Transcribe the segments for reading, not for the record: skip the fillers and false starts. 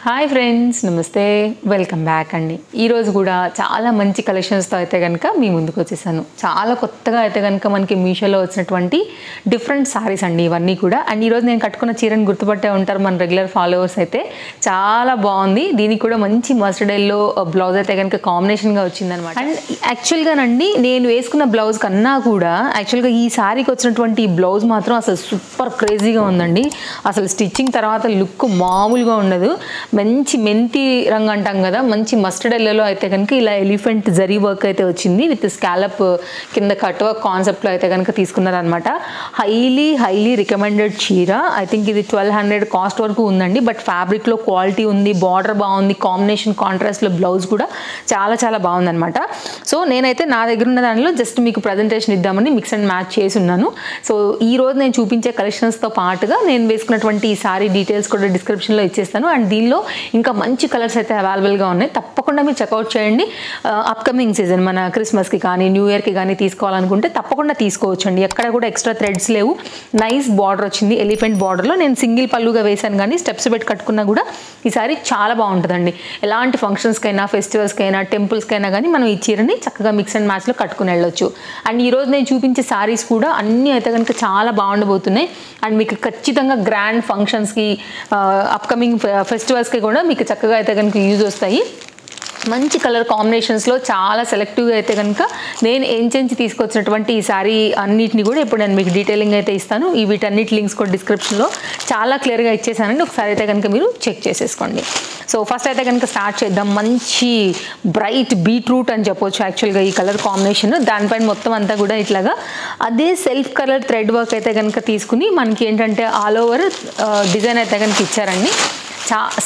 Hi friends, నమస్తే, welcome back అండి. ఈరోజు కూడా చాలా మంచి కలెక్షన్స్తో అయితే కనుక మీ ముందుకు వచ్చేసాను. చాలా కొత్తగా అయితే కనుక మనకి మీషోలో వచ్చినటువంటి డిఫరెంట్ సారీస్ అండి ఇవన్నీ కూడా. అండ్ ఈరోజు నేను కట్టుకున్న చీరని గుర్తుపట్టే ఉంటారు మన రెగ్యులర్ ఫాలోవర్స్ అయితే. చాలా బాగుంది. దీనికి కూడా మంచి మస్టర్డ్ ఎల్లో బ్లౌజ్ అయితే కనుక కాంబినేషన్గా వచ్చిందనమాట. అండ్ యాక్చువల్గానండి నేను వేసుకున్న బ్లౌజ్ కన్నా కూడా యాక్చువల్గా ఈ సారీకి వచ్చినటువంటి ఈ బ్లౌజ్ మాత్రం అసలు సూపర్ క్రేజీగా ఉందండి. అసలు స్టిచ్చింగ్ తర్వాత లుక్ మామూలుగా ఉండదు. మంచి మెంతి రంగు అంటాం కదా, మంచి మస్టర్డ్ ఎల్లోలో అయితే కనుక ఇలా ఎలిఫెంట్ జరీ వర్క్ అయితే వచ్చింది విత్ స్కాలప్ కింద కట్ వర్క్ కాన్సెప్ట్లో అయితే కనుక తీసుకున్నారనమాట. హైలీ రికమెండెడ్ చీర. ఐ థింక్ ఇది 1200 కాస్ట్ వరకు ఉందండి. బట్ ఫ్యాబ్రిక్లో క్వాలిటీ ఉంది, బార్డర్ బాగుంది, కాంబినేషన్ కాంట్రాస్ట్లో బ్లౌజ్ కూడా చాలా బాగుందనమాట. సో నేనైతే నా దగ్గర ఉన్న దానిలో జస్ట్ మీకు ప్రజెంటేషన్ ఇద్దామని మిక్స్ అండ్ మ్యాచ్ చేసి ఉన్నాను. సో ఈ రోజు నేను చూపించే కలెక్షన్స్తో పాటుగా నేను వేసుకున్నటువంటి ఈ సారీ డీటెయిల్స్ కూడా డిస్క్రిప్షన్లో ఇచ్చేస్తాను. అండ్ దీనిలో ఇంకా మంచి కలర్స్ అయితే అవైలబుల్గా ఉన్నాయి. తప్పకుండా మీరు చెక్అవుట్ చేయండి. అప్కమింగ్ సీజన్ మన క్రిస్మస్కి కానీ న్యూ ఇయర్కి కానీ తీసుకోవాలనుకుంటే తప్పకుండా తీసుకోవచ్చండి. ఎక్కడ కూడా ఎక్స్ట్రా థ్రెడ్స్ లేవు. నైస్ బార్డర్ వచ్చింది, ఎలిఫెంట్ బార్డర్లో. నేను సింగిల్ పళ్ళుగా వేసాను కానీ స్టెప్స్ పెట్టి కట్టుకున్నా కూడా ఈసారి చాలా బాగుంటుందండి. ఎలాంటి ఫంక్షన్స్కైనా, ఫెస్టివల్స్కైనా, టెంపుల్స్కైనా కానీ మనం ఈ చీరని చక్కగా మిక్స్ అండ్ మ్యాచ్లో కట్టుకుని వెళ్ళొచ్చు. అండ్ ఈరోజు నేను చూపించే సారీస్ కూడా అన్నీ అయితే కనుక చాలా బాగుండబోతున్నాయి. అండ్ మీకు ఖచ్చితంగా గ్రాండ్ ఫంక్షన్స్కి, అప్కమింగ్ ఫెస్టివల్స్కి కూడా మీకు చక్కగా అయితే కనుక యూజ్ వస్తాయి. మంచి కలర్ కాంబినేషన్స్లో చాలా సెలెక్టివ్గా అయితే కనుక నేను ఎంచెంచి తీసుకొచ్చినటువంటి ఈ సారీ అన్నిటిని కూడా ఇప్పుడు నేను మీకు డీటెయిలింగ్ అయితే ఇస్తాను. ఈ వీటన్నిటి లింక్స్ కూడా డిస్క్రిప్షన్లో చాలా క్లియర్గా ఇచ్చేసానండి. ఒకసారి అయితే కనుక మీరు చెక్ చేసేసుకోండి. సో ఫస్ట్ అయితే కనుక స్టార్ట్ చేద్దాం. మంచి బ్రైట్ బీట్రూట్ అని చెప్పొచ్చు యాక్చువల్గా ఈ కలర్ కాంబినేషన్. దానిపైన మొత్తం అంతా కూడా ఇట్లాగా అదే సెల్ఫ్ కలర్ థ్రెడ్ వర్క్ అయితే కనుక తీసుకుని మనకి ఏంటంటే ఆల్ ఓవర్ డిజైన్ అయితే కనుక ఇచ్చారండి.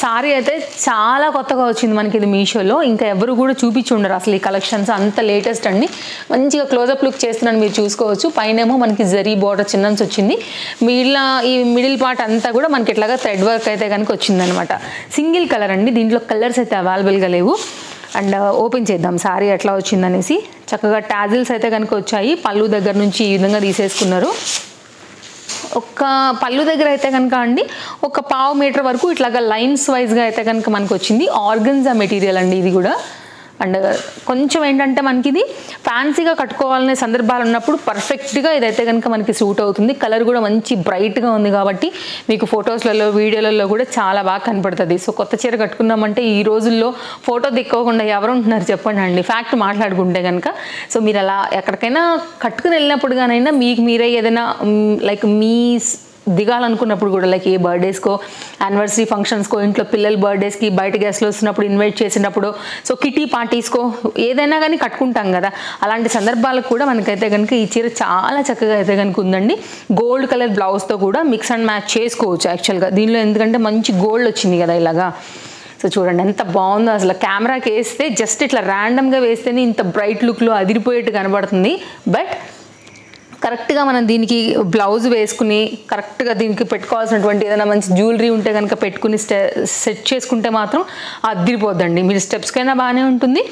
సారీ అయితే చాలా కొత్తగా వచ్చింది మనకి ఇది మీషోలో. ఇంకా ఎవరు కూడా చూపించి ఉండరు అసలు ఈ కలెక్షన్స్. అంత లేటెస్ట్ అండి. మంచిగా క్లోజప్ లుక్ చేస్తున్నాను, మీరు చూసుకోవచ్చు. పైనేమో మనకి జరీ బార్డర్ చిన్నన్స్ వచ్చింది. ఈ మిడిల్ పార్ట్ అంతా కూడా మనకి ఇట్లాగా థ్రెడ్ వర్క్ అయితే కనుక వచ్చిందనమాట. సింగిల్ కలర్ అండి, దీంట్లో కలర్స్ అయితే అవైలబుల్గా లేవు. అండ్ ఓపెన్ చేద్దాం సారీ ఎట్లా వచ్చిందనేసి. చక్కగా టాజిల్స్ అయితే కనుక వచ్చాయి. పళ్ళు దగ్గర నుంచి ఈ విధంగా తీసేసుకున్నారు. ఒక పళ్ళు దగ్గర అయితే కనుక అండి ఒక 1/2 మీటర్ వరకు ఇట్లాగా లైన్స్ వైజ్గా అయితే కనుక మనకు వచ్చింది. ఆర్గన్జా మెటీరియల్ అండి ఇది కూడా. అండ్ కొంచెం ఏంటంటే మనకి ఇది ఫ్యాన్సీగా కట్టుకోవాలనే సందర్భాలు ఉన్నప్పుడు పర్ఫెక్ట్గా ఇదైతే కనుక మనకి సూట్ అవుతుంది. కలర్ కూడా మంచి బ్రైట్గా ఉంది కాబట్టి మీకు ఫొటోస్లలో, వీడియోలలో కూడా చాలా బాగా కనపడుతుంది. సో కొత్త చీర కట్టుకున్నామంటే ఈ రోజుల్లో ఫోటో దిక్కోకుండా ఎవరు ఉంటున్నారు చెప్పండి అండి, ఫ్యాక్ట్ మాట్లాడుకుంటే కనుక. సో మీరు అలా ఎక్కడికైనా కట్టుకుని వెళ్ళినప్పుడు కానైనా మీకు మీరే ఏదైనా లైక్ మీ దిగాలనుకున్నప్పుడు కూడా, లైక్ ఏ బర్త్డేస్కో, యానివర్సరీ ఫంక్షన్స్కో, ఇంట్లో పిల్లల బర్త్డేస్కి, బయట గెస్ట్లు వస్తున్నప్పుడు, ఇన్వైట్ చేసినప్పుడు, సో కిటీ పార్టీస్కో ఏదైనా కానీ కట్టుకుంటాం కదా, అలాంటి సందర్భాలకు కూడా మనకైతే కనుక ఈ చీర చాలా చక్కగా అయితే కనుక ఉందండి. గోల్డ్ కలర్ బ్లౌజ్తో కూడా మిక్స్ అండ్ మ్యాచ్ చేసుకోవచ్చు యాక్చువల్గా దీనిలో. ఎందుకంటే మంచి గోల్డ్ వచ్చింది కదా ఇలాగా. సో చూడండి ఎంత బాగుందో అసలు. కెమెరాకి వేస్తే జస్ట్ ఇట్లా ర్యాండమ్గా వేస్తేనే ఇంత బ్రైట్ లుక్లో అదిరిపోయేట్టు కనబడుతుంది. బట్ కరెక్ట్గా మనం దీనికి బ్లౌజ్ వేసుకుని కరెక్ట్గా దీనికి పెట్టుకోవాల్సినటువంటి ఏదైనా మంచి జ్యువెలరీ ఉంటే కనుక పెట్టుకుని సెట్ చేసుకుంటే మాత్రం అదిరిపోద్దండి. మీరు స్టెప్స్కైనా బాగానే ఉంటుంది,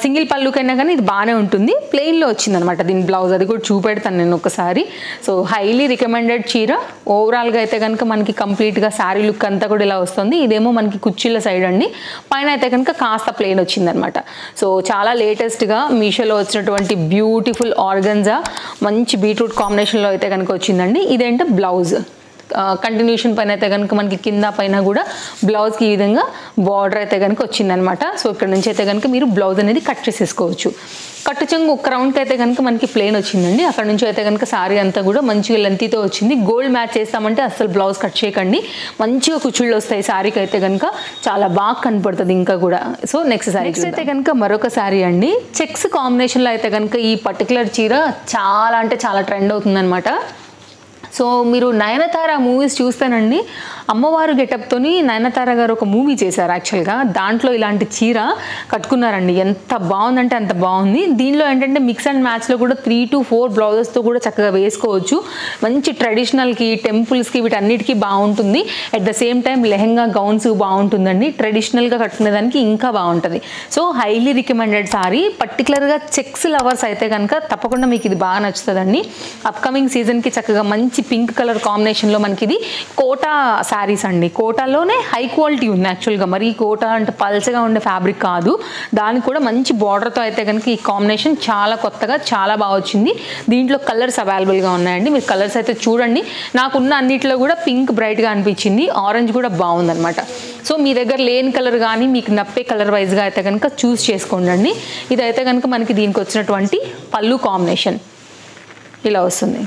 సింగిల్ పళ్ళుకైనా కానీ ఇది బాగానే ఉంటుంది. ప్లెయిన్లో వచ్చిందనమాట దీని బ్లౌజ్, అది కూడా చూపెడతాను నేను ఒకసారి. సో హైలీ రికమెండెడ్ చీర. ఓవరాల్గా అయితే కనుక మనకి కంప్లీట్గా శారీ లుక్ అంతా కూడా ఇలా వస్తుంది. ఇదేమో మనకి కుర్చీల సైడ్ అండి, పైన అయితే కనుక కాస్త ప్లెయిన్ వచ్చిందనమాట. సో చాలా లేటెస్ట్గా మీషోలో వచ్చినటువంటి బ్యూటిఫుల్ ఆర్గన్జా మంచి బీట్రూట్ కాంబినేషన్లో అయితే కనుక వచ్చిందండి. ఇదేంటే బ్లౌజ్ కంటిన్యూషన్ పైన అయితే కనుక మనకి కింద పైన కూడా బ్లౌజ్కి ఈ విధంగా బార్డర్ అయితే కనుక వచ్చిందనమాట. సో ఇక్కడ నుంచి అయితే కనుక మీరు బ్లౌజ్ అనేది కట్ చేసేసుకోవచ్చు. కట్టు చెంగు ఒక రౌండ్కి అయితే కనుక మనకి ప్లెయిన్ వచ్చిందండి. అక్కడ నుంచి అయితే కనుక సారీ అంతా కూడా మంచిగా లెంతీతో వచ్చింది. గోల్డ్ మ్యాచ్ చేస్తామంటే అస్సలు బ్లౌజ్ కట్ చేయకండి, మంచిగా కుచ్చుళ్ళు వస్తాయి సారీకి అయితే కనుక, చాలా బాగా కనపడుతుంది ఇంకా కూడా. సో నెక్స్ట్ అయితే కనుక మరొక సారీ అండి. చెక్స్ కాంబినేషన్లో అయితే కనుక ఈ పర్టికులర్ చీర చాలా అంటే చాలా ట్రెండ్ అవుతుంది అనమాట. సో మీరు నయనతార మూవీస్ చూస్తానండి, అమ్మవారు గెటప్తోని నయనతార గారు ఒక మూవీ చేశారు యాక్చువల్గా. దాంట్లో ఇలాంటి చీర కట్టుకున్నారండి. ఎంత బాగుందంటే అంత బాగుంది. దీనిలో ఏంటంటే మిక్స్ అండ్ మ్యాచ్లో కూడా 3 to 4 బ్లౌజెస్తో కూడా చక్కగా వేసుకోవచ్చు. మంచి ట్రెడిషనల్కి, టెంపుల్స్కి వీటన్నిటికీ బాగుంటుంది. At the same time lehenga, gowns బాగుంటుందండి. ట్రెడిషనల్గా కట్టుకునేదానికి ఇంకా బాగుంటుంది. So highly recommended sorry. పర్టికులర్గా చెక్స్ లవర్స్ అయితే కనుక తప్పకుండా మీకు ఇది బాగా నచ్చుతుందండి. అప్కమింగ్ సీజన్కి చక్కగా మంచి పింక్ కలర్ కాంబినేషన్లో మనకి ఇది కోటా శారీస్ అండి. కోటాలోనే హై క్వాలిటీ ఉంది యాక్చువల్గా, మరి కోటా అంటే పల్చగా ఉండే ఫ్యాబ్రిక్ కాదు, దానికి కూడా మంచి బార్డర్తో అయితే కనుక ఈ కాంబినేషన్ చాలా కొత్తగా చాలా బాగా వచ్చింది. దీంట్లో కలర్స్ అవైలబుల్గా ఉన్నాయండి, మీరు కలర్స్ అయితే చూడండి. నాకున్న అన్నిటిలో కూడా పింక్ బ్రైట్గా అనిపించింది, ఆరెంజ్ కూడా బాగుందనమాట. సో మీ దగ్గర లేని కలర్ కానీ మీకు నప్పే కలర్ వైజ్గా అయితే కనుక చూస్ చేసుకోండి. ఇదైతే కనుక మనకి దీనికి వచ్చినటువంటి పళ్ళు కాంబినేషన్ ఇలా వస్తుంది.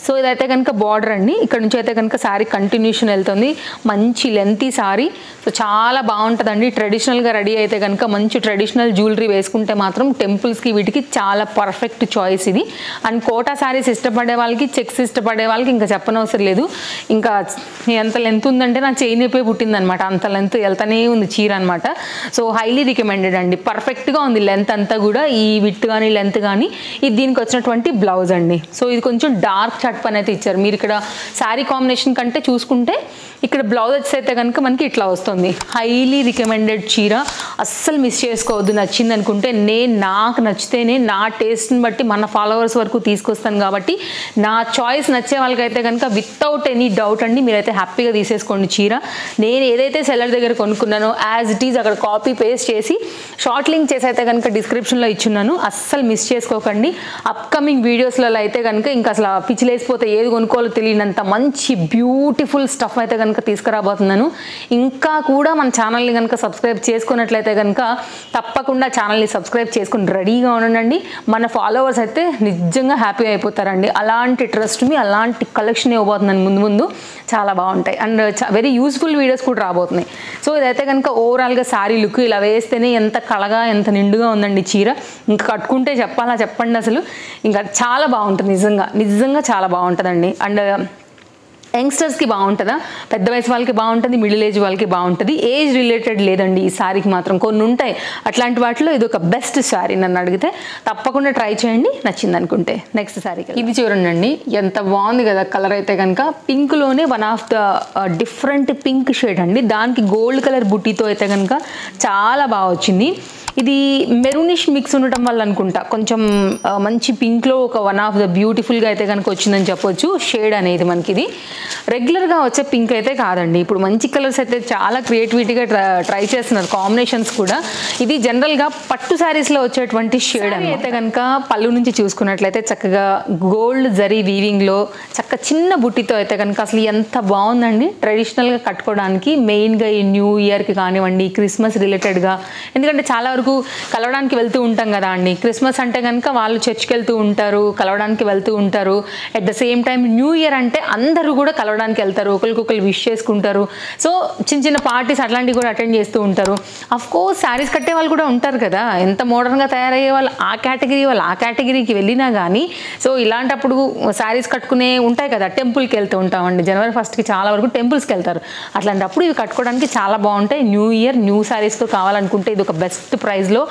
సో ఇదైతే కనుక బార్డర్ అండి, ఇక్కడ నుంచి అయితే కనుక శారీ కంటిన్యూషన్ వెళ్తుంది, మంచి లెంతీ శారీ. సో చాలా బాగుంటుందండి. ట్రెడిషనల్గా రెడీ అయితే కనుక మంచి ట్రెడిషనల్ జ్యువెలరీ వేసుకుంటే మాత్రం టెంపుల్స్కి వీటికి చాలా పర్ఫెక్ట్ చాయిస్ ఇది. అండ్ కోటా శారీస్ ఇష్టపడే వాళ్ళకి, చెక్స్ ఇష్టపడే వాళ్ళకి ఇంకా చెప్పనవసరం లేదు. ఇంకా ఎంత లెంత్ ఉందంటే నా చైన్ అయిపోయి పుట్టిందనమాట, అంత లెంత్ వెళ్తానే ఉంది చీర అనమాట. సో హైలీ రికమెండెడ్ అండి, పర్ఫెక్ట్గా ఉంది లెంత్ అంతా కూడా, ఈ విత్ కానీ లెంత్ కానీ. ఇది దీనికి వచ్చినటువంటి బ్లౌజ్ అండి. సో ఇది కొంచెం డార్క్ చట్ పని అయితే ఇచ్చారు. మీరు ఇక్కడ శారీ కాంబినేషన్ కంటే చూసుకుంటే ఇక్కడ బ్లౌజెస్ అయితే కనుక మనకి ఇట్లా వస్తుంది. హైలీ రికమెండెడ్ చీర, అస్సలు మిస్ చేసుకోవద్దు. నచ్చింది అనుకుంటే నాకు నచ్చితేనే నా టేస్ట్ని బట్టి మన ఫాలోవర్స్ వరకు తీసుకొస్తాను కాబట్టి నా చాయిస్ నచ్చే వాళ్ళకైతే కనుక వితౌట్ ఎనీ డౌట్ అండి మీరైతే హ్యాపీగా తీసేసుకోండి చీర. నేను ఏదైతే సెల్లర్ దగ్గర కొనుక్కున్నానో యాజ్ ఇట్ ఈజ్ అక్కడ కాపీ పేస్ట్ చేసి షార్ట్ లింక్ చేసి అయితే కనుక డిస్క్రిప్షన్లో ఇచ్చున్నాను, అస్సలు మిస్ చేసుకోకండి. అప్కమింగ్ వీడియోస్లలో అయితే కనుక ఇంకా అసలు పిచ్చిలేసిపోతే ఏది కొనుక్కోవాలో తెలియనంత మంచి బ్యూటిఫుల్ స్టఫ్ అయితే కనుక తీసుకురాబోతున్నాను. ఇంకా కూడా మన ఛానల్ని కనుక సబ్స్క్రైబ్ చేసుకున్నట్లయితే కనుక తప్పకుండా ఛానల్ని సబ్స్క్రైబ్ చేసుకుని రెడీగా ఉండండి. మన ఫాలోవర్స్ అయితే నిజంగా హ్యాపీ అయిపోతారండి. అలాంటి ట్రస్ట్ మీ, అలాంటి కలెక్షన్ ఇవ్వబోతున్నాను ముందు ముందు, చాలా బాగుంటాయి అండ్ వెరీ యూస్ఫుల్ వీడియోస్ కూడా రాబోతున్నాయి. సో ఇదైతే కనుక ఓవరాల్గా శారీ లుక్ ఇలా వేస్తేనే ఎంత కళగా ఎంత నిండుగా ఉందండి చీర. ఇంకా కట్టుకుంటే చెప్పండి అసలు ఇంకా చాలా బాగుంటుంది, నిజంగా చాలా బాగుంటుందండి. అండ్ యంగ్స్టర్స్కి బాగుంటుందా, పెద్ద వయసు వాళ్ళకి బాగుంటుంది, మిడిల్ ఏజ్ వాళ్ళకి బాగుంటుంది, ఏజ్ రిలేటెడ్ లేదండి ఈ శారీకి మాత్రం. కొన్ని ఉంటాయి అట్లాంటి వాటిలో ఇది ఒక బెస్ట్ శారీ, నన్ను అడిగితే తప్పకుండా ట్రై చేయండి నచ్చింది అనుకుంటే. నెక్స్ట్ శారీకి ఇది చూడండి, ఎంత బాగుంది కదా కలర్ అయితే కనుక. పింక్లోనే one of the different pink shade అండి, దానికి గోల్డ్ కలర్ బుట్టీతో అయితే కనుక చాలా బాగా వచ్చింది. ఇది మెరూనిష్ మిక్స్ ఉండటం వల్ల అనుకుంటా కొంచెం మంచి పింక్లో ఒక వన్ ఆఫ్ ద బ్యూటిఫుల్గా అయితే కనుక వచ్చిందని చెప్పొచ్చు షేడ్ అనేది. మనకి ఇది రెగ్యులర్గా వచ్చే పింక్ అయితే కాదండి, ఇప్పుడు మంచి కలర్స్ అయితే చాలా క్రియేటివిటీగా ట్రై చేస్తున్నారు కాంబినేషన్స్ కూడా. ఇది జనరల్గా పట్టు శారీస్లో వచ్చేటువంటి షేడ్ అయితే కనుక పళ్ళు నుంచి చూసుకున్నట్లయితే చక్కగా గోల్డ్ జరీ వీవింగ్లో చిన్న బుట్టితో అయితే కనుక అసలు ఎంత బాగుందండి. ట్రెడిషనల్గా కట్టుకోవడానికి మెయిన్గా ఈ న్యూ ఇయర్కి కానివ్వండి, క్రిస్మస్ రిలేటెడ్గా, ఎందుకంటే చాలా వరకు కలవడానికి వెళ్తూ ఉంటాం కదా అండి. క్రిస్మస్ అంటే కనుక వాళ్ళు చర్చ్కి వెళ్తూ ఉంటారు, కలవడానికి వెళ్తూ ఉంటారు. At the same time new year అంటే అందరూ కూడా కలవడానికి వెళ్తారు, ఒకరికొకరు విష్ చేసుకుంటారు. సో చిన్న పార్టీస్ అట్లాంటివి కూడా అటెండ్ చేస్తూ ఉంటారు. అఫ్ కోర్స్ శారీస్ కట్టే వాళ్ళు కూడా ఉంటారు కదా, ఎంత మోడర్న్గా తయారయ్యే వాళ్ళు ఆ కేటగిరీకి వెళ్ళినా కానీ. సో ఇలాంటప్పుడు శారీస్ కట్టుకునే ఉంటాయి కదా, టెంపుల్కి వెళ్తూ ఉంటామండి. జనవరి 1st చాలా వరకు టెంపుల్స్కి వెళ్తారు. అట్లాంటప్పుడు ఇవి కట్టుకోవడానికి చాలా బాగుంటాయి. న్యూ ఇయర్ న్యూ శారీస్తో కావాలనుకుంటే ఇది ఒక బెస్ట్ ప్రైస్లో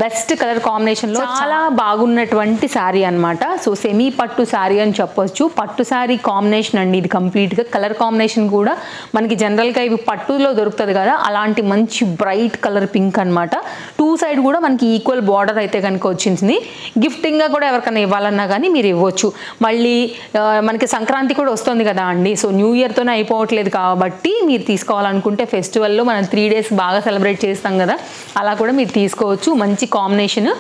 బెస్ట్ కలర్ కాంబినేషన్లో చాలా బాగున్నటువంటి శారీ అనమాట. సో సెమీ పట్టు శారీ అని చెప్పొచ్చు. పట్టు శారీ కాంబినేషన్ అండి ఇది కంప్లీట్గా. కలర్ కాంబినేషన్ కూడా మనకి జనరల్గా ఇవి పట్టులో దొరుకుతుంది కదా, అలాంటి మంచి బ్రైట్ కలర్ పింక్ అనమాట. టూ సైడ్ కూడా మనకి ఈక్వల్ బార్డర్ అయితే కనుక వచ్చింది. గిఫ్టింగ్గా కూడా ఎవరికైనా ఇవ్వాలన్నా కానీ మీరు ఇవ్వచ్చు. మళ్ళీ మనకి సంక్రాంతి కూడా వస్తుంది కదా అండి. సో న్యూ ఇయర్తోనే అయిపోవట్లేదు కాబట్టి మీరు తీసుకోవాలనుకుంటే ఫెస్టివల్లో మనం 3 days బాగా సెలబ్రేట్ చేస్తాం కదా, అలా కూడా మీరు తీసుకోవచ్చు. మంచి కాంబినేషన్.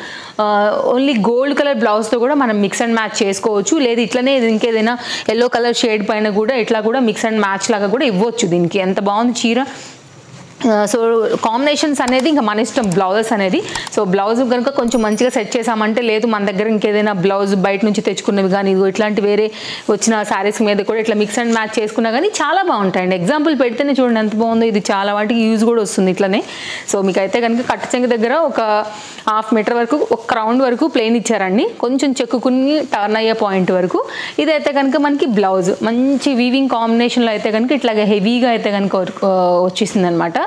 ఓన్లీ గోల్డ్ కలర్ బ్లౌజ్తో కూడా మనం మిక్స్ అండ్ మ్యాచ్ చేసుకోవచ్చు. లేదు ఇట్లనే ఇంకేదైనా ఎల్లో కలర్ షేడ్ పైన కూడా ఇట్లా కూడా మిక్స్ అండ్ మ్యాచ్ లాగా కూడా ఇవ్వచ్చు. దీనికి ఎంత బాగుంది చీర. సో కాంబినేషన్స్ అనేది ఇంకా మన ఇష్టం బ్లౌజెస్ అనేది. సో బ్లౌజ్ కనుక కొంచెం మంచిగా సెట్ చేసామంటే, లేదు మన దగ్గర ఇంకేదైనా బ్లౌజ్ బయట నుంచి తెచ్చుకున్నవి కానీ ఇట్లాంటి వేరే వచ్చిన శారీస్ మీద కూడా ఇట్లా మిక్స్ అండ్ మ్యాచ్ చేసుకున్నా కానీ చాలా బాగుంటాయండి. ఎగ్జాంపుల్ పెడితేనే చూడండి ఎంత బాగుందో. ఇది చాలా వాటికి యూజ్ కూడా వస్తుంది ఇట్లనే. సో మీకు అయితే కనుక కట్టు చెంగు దగ్గర ఒక 1/2 meter వరకు, ఒక రౌండ్ వరకు ప్లెయిన్ ఇచ్చారండి, కొంచెం చెక్కుకుని టర్న్ అయ్యే పాయింట్ వరకు. ఇదైతే కనుక మనకి బ్లౌజ్ మంచి వీవింగ్ కాంబినేషన్లో అయితే కనుక ఇట్లాగే హెవీగా అయితే కనుక వచ్చేసింది అనమాట.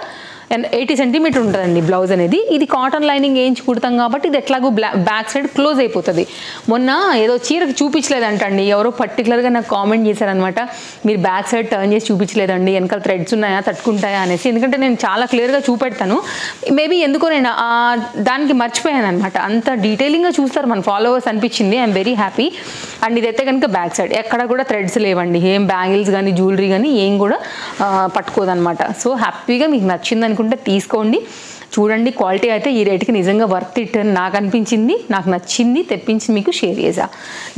అండ్ 80 సెంటీమీటర్ ఉంటుందండి బ్లౌజ్ అనేది. ఇది కాటన్ లైనింగ్ వేయించి కుడతాం కాబట్టి ఇది ఎట్లాగో బ్యాక్ సైడ్ క్లోజ్ అయిపోతుంది. మొన్న ఏదో చీరకు చూపించలేదంటండి, ఎవరో పర్టికులర్గా నాకు కామెంట్ చేశారనమాట, మీరు బ్యాక్ సైడ్ టర్న్ చేసి చూపించలేదండి, వెనకాల థ్రెడ్స్ ఉన్నాయా తట్టుకుంటాయా అనేసి. ఎందుకంటే నేను చాలా క్లియర్గా చూపెడతాను, మేబీ ఎందుకో నేను దానికి మర్చిపోయాను అనమాట. అంత డీటెయిలింగ్గా చూస్తారు మన ఫాలోవర్స్ అనిపించింది. I'm very happy. అండ్ ఇదైతే కనుక బ్యాక్ సైడ్ ఎక్కడ కూడా థ్రెడ్స్ లేవండి, ఏం బ్యాంగిల్స్ కానీ జ్యువెలరీ కానీ ఏం కూడా పట్టుకోదనమాట. సో హ్యాపీగా మీకు నచ్చింది అనుకుంటే తీసుకోండి, చూడండి. క్వాలిటీ అయితే ఈ రేట్కి నిజంగా వర్త్ ఇట్ అని నాకు అనిపించింది, నాకు నచ్చింది, తెప్పించి మీకు షేర్ చేసా.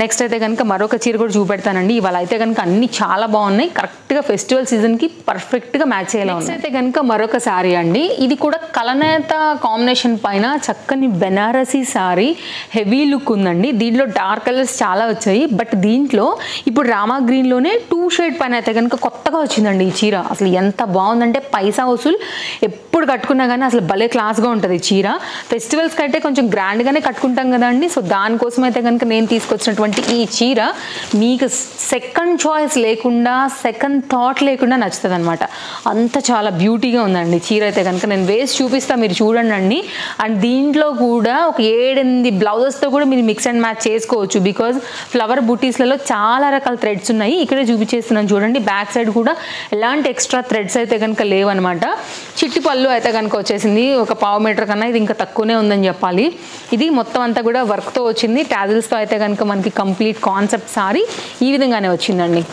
నెక్స్ట్ అయితే కనుక మరొక చీర కూడా చూపెడతానండి. ఇవాళ అయితే కనుక అన్ని చాలా బాగున్నాయి, కరెక్ట్గా ఫెస్టివల్ సీజన్కి పర్ఫెక్ట్గా మ్యాచ్ అయ్యేలా ఉన్నాయి. అయితే కనుక మరొక శారీ అండి, ఇది కూడా కలనేత కాంబినేషన్ పైన చక్కని బెనారసీ శారీ, హెవీ లుక్ ఉందండి. దీంట్లో డార్క్ కలర్స్ చాలా వచ్చాయి, బట్ దీంట్లో ఇప్పుడు రామా గ్రీన్లోనే 2 షేడ్ పైన అయితే కనుక కొత్తగా వచ్చిందండి ఈ చీర. అసలు ఎంత బాగుందంటే పైసా వసూలు, ఎప్పుడు కట్టుకున్నా కానీ అసలు భలే క్లాస్గా ఉంటుంది చీర. ఫెస్టివల్స్కి అయితే కొంచెం గ్రాండ్గానే కట్టుకుంటాం కదండి, సో దానికోసం అయితే కనుక నేను తీసుకొచ్చినటువంటి ఈ చీర మీకు సెకండ్ చాయిస్ లేకుండా, సెకండ్ థాట్ లేకుండా నచ్చుతుంది అనమాట. అంత చాలా బ్యూటీగా ఉందండి చీర అయితే కనుక. నేను వేసి చూపిస్తాను, మీరు చూడండి అండి. అండ్ దీంట్లో కూడా ఒక 7-8 బ్లౌజెస్తో కూడా మీరు మిక్స్ అండ్ మ్యాచ్ చేసుకోవచ్చు, బికాజ్ ఫ్లవర్ బుటీస్లలో చాలా రకాల థ్రెడ్స్ ఉన్నాయి. ఇక్కడే చూపించేస్తున్నాను చూడండి. బ్యాక్ సైడ్ కూడా ఎలాంటి ఎక్స్ట్రా థ్రెడ్స్ అయితే కనుక లేవన్నమాట. చిట్టి పళ్ళు అయితే కనుక వచ్చేసింది, ఒక పావు మీటర్ కన్నా ఇది ఇంకా తక్కువనే ఉందని చెప్పాలి. ఇది మొత్తం అంతా కూడా వర్క్తో వచ్చింది, టాజిల్స్తో అయితే కనుక మనకి కంప్లీట్ కాన్సెప్ట్ సారీ ఈ విధంగానే వచ్చిందండి.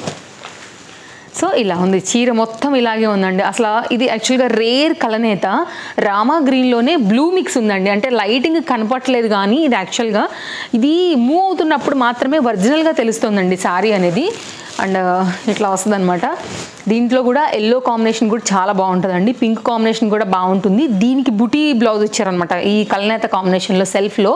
సో ఇలా ఉంది చీర, మొత్తం ఇలాగే ఉందండి. అసలు ఇది యాక్చువల్గా రేర్ కలనేత రామా గ్రీన్లోనే బ్లూ మిక్స్ ఉందండి. అంటే లైటింగ్ కనపట్లేదు కానీ ఇది యాక్చువల్గా ఇది మూవ్ అవుతున్నప్పుడు మాత్రమే ఒరిజినల్గా తెలుస్తుందండి శారీ అనేది. అండ్ ఇట్లా వస్తుంది అనమాట. దీంట్లో కూడా ఎల్లో కాంబినేషన్ కూడా చాలా బాగుంటుందండి, పింక్ కాంబినేషన్ కూడా బాగుంటుంది. దీనికి బుటీ బ్లౌజ్ ఇచ్చారనమాట ఈ కలనేత కాంబినేషన్లో సెల్ఫ్లో,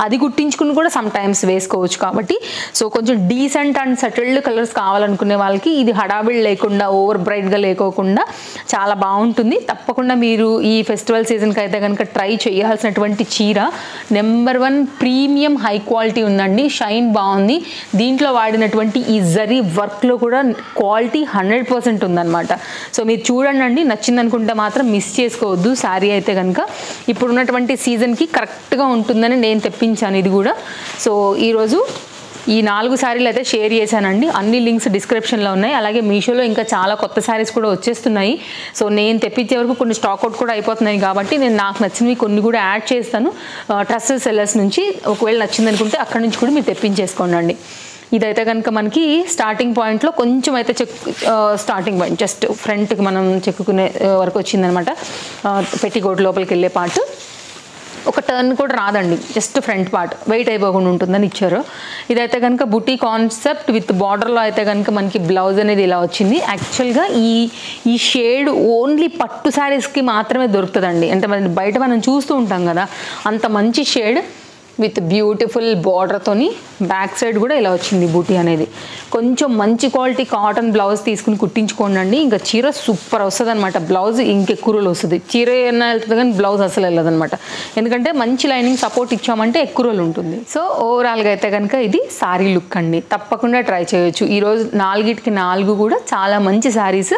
అది కుట్టించుకుని కూడా సమ్ టైమ్స్ వేసుకోవచ్చు. కాబట్టి సో కొంచెం డీసెంట్ అండ్ సెటిల్డ్ కలర్స్ కావాలనుకునే వాళ్ళకి ఇది హడావిడి లేకుండా, ఓవర్ బ్రైట్గా లేకోకుండా చాలా బాగుంటుంది. తప్పకుండా మీరు ఈ ఫెస్టివల్ సీజన్కి అయితే కనుక ట్రై చేయాల్సినటువంటి చీర. నెంబర్ 1 ప్రీమియం హై క్వాలిటీ ఉందండి, షైన్ బాగుంది. దీంట్లో వాడినటువంటి ఈ జరీ వర్క్లో కూడా క్వాలిటీ 100% ఉందన్నమాట. సో మీరు చూడండి, నచ్చింది అనుకుంటే మాత్రం మిస్ చేసుకోవద్దు. శారీ అయితే కనుక ఇప్పుడు ఉన్నటువంటి సీజన్కి కరెక్ట్గా ఉంటుందని నేను తెప్పించాను ఇది కూడా. సో ఈరోజు ఈ 4 శారీలు అయితే షేర్ చేశానండి. అన్ని లింక్స్ డిస్క్రిప్షన్లో ఉన్నాయి. అలాగే మీషోలో ఇంకా చాలా కొత్త శారీస్ కూడా వచ్చేస్తున్నాయి. సో నేను తెప్పించే వరకు కొన్ని స్టాక్ అవుట్ కూడా అయిపోతున్నాయి కాబట్టి నేను నాకు నచ్చినవి కొన్ని కూడా యాడ్ చేస్తాను ట్రస్టెడ్ సెల్లర్స్ నుంచి. ఒకవేళ నచ్చింది అనుకుంటే అక్కడి నుంచి కూడా మీరు తెప్పించేసుకోండి. ఇదైతే కనుక మనకి స్టార్టింగ్ పాయింట్లో కొంచెం అయితే స్టార్టింగ్ పాయింట్ జస్ట్ ఫ్రంట్కి మనం చెక్కుకునే వరకు వచ్చిందనమాట. పెట్టికోట్ లోపలికి వెళ్ళే పార్ట్ ఒక టర్న్ కూడా రాదండి, జస్ట్ ఫ్రంట్ పార్ట్ వెయిట్ అయిపోకుండా ఉంటుందని ఇచ్చారు. ఇదైతే కనుక బుటీ కాన్సెప్ట్ విత్ బార్డర్లో అయితే కనుక మనకి బ్లౌజ్ అనేది ఇలా వచ్చింది. యాక్చువల్గా ఈ షేడ్ ఓన్లీ పట్టు శారీస్కి మాత్రమే దొరుకుతుందండి. అంటే బయట మనం చూస్తూ ఉంటాం కదా, అంత మంచి షేడ్ విత్ బ్యూటిఫుల్ బార్డర్తోని బ్యాక్ సైడ్ కూడా ఇలా వచ్చింది బూటీ అనేది. కొంచెం మంచి క్వాలిటీ కాటన్ బ్లౌజ్ తీసుకుని కుట్టించుకోండి, ఇంకా చీర సూపర్ వస్తుంది అనమాట. బ్లౌజ్ ఇంకెక్కువ రోజులు వస్తుంది, చీర ఏమైనా వెళ్తుంది కానీ బ్లౌజ్ అసలు వెళ్ళదు అనమాట. ఎందుకంటే మంచి లైనింగ్ సపోర్ట్ ఇచ్చామంటే ఎక్కువ రోజులు ఉంటుంది. సో ఓవరాల్గా అయితే కనుక ఇది శారీ లుక్ అండి, తప్పకుండా ట్రై చేయొచ్చు. ఈరోజు 4కి 4 కూడా చాలా మంచి శారీస్,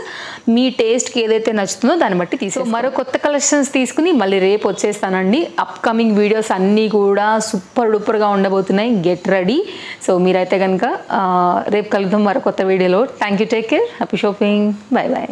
మీ టేస్ట్కి ఏదైతే నచ్చుతుందో దాన్ని బట్టి తీసుకో. మరో కొత్త కలెక్షన్స్ తీసుకుని మళ్ళీ రేపు వచ్చేస్తానండి. అప్కమింగ్ వీడియోస్ అన్నీ కూడా సూపర్ డూపర్గా ఉండబోతున్నాయి, గెట్ రెడీ. సో మీరైతే కనుక రేపు కలుద్దాం మరో కొత్త వీడియోలో. Thank you, take care, happy shopping, bye bye.